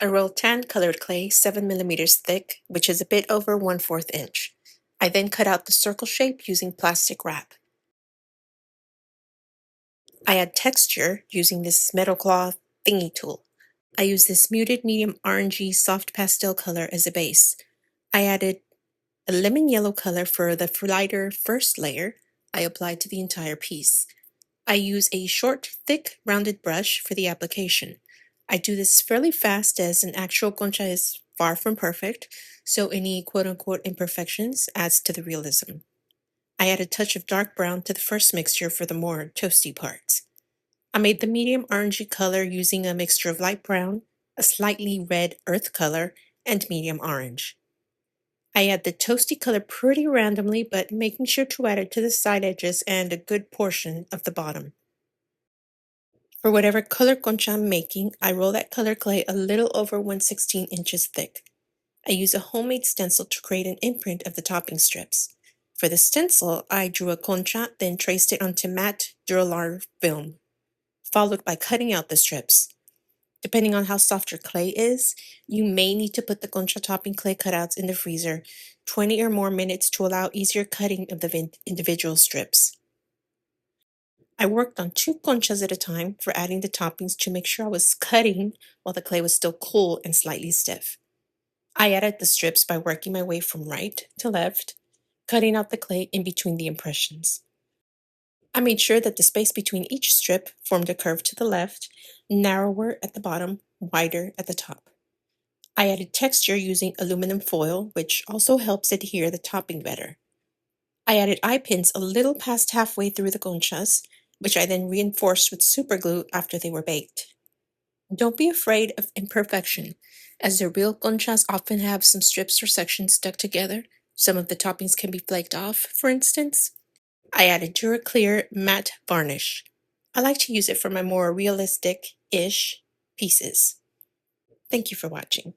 I rolled tan colored clay 7 millimeters thick, which is a bit over 1/4 inch. I then cut out the circle shape using plastic wrap. I add texture using this metal cloth thingy tool. I use this muted medium orangey soft pastel color as a base. I added a lemon yellow color for the lighter first layer I applied to the entire piece. I use a short, thick, rounded brush for the application. I do this fairly fast as an actual concha is far from perfect, so any quote-unquote imperfections adds to the realism. I add a touch of dark brown to the first mixture for the more toasty parts. I made the medium orangey color using a mixture of light brown, a slightly red earth color, and medium orange. I add the toasty color pretty randomly, but making sure to add it to the side edges and a good portion of the bottom. For whatever color concha I'm making, I roll that color clay a little over 1/16 inches thick. I use a homemade stencil to create an imprint of the topping strips. For the stencil, I drew a concha, then traced it onto matte Duralar film, followed by cutting out the strips. Depending on how soft your clay is, you may need to put the concha topping clay cutouts in the freezer 20 or more minutes to allow easier cutting of the individual strips. I worked on 2 conchas at a time for adding the toppings to make sure I was cutting while the clay was still cool and slightly stiff. I added the strips by working my way from right to left, cutting out the clay in between the impressions. I made sure that the space between each strip formed a curve to the left, narrower at the bottom, wider at the top. I added texture using aluminum foil, which also helps adhere the topping better. I added eye pins a little past halfway through the conchas, which I then reinforced with superglue after they were baked. Don't be afraid of imperfection, as the real conchas often have some strips or sections stuck together. Some of the toppings can be flaked off, for instance. I added Duraclear matte varnish. I like to use it for my more realistic-ish pieces. Thank you for watching.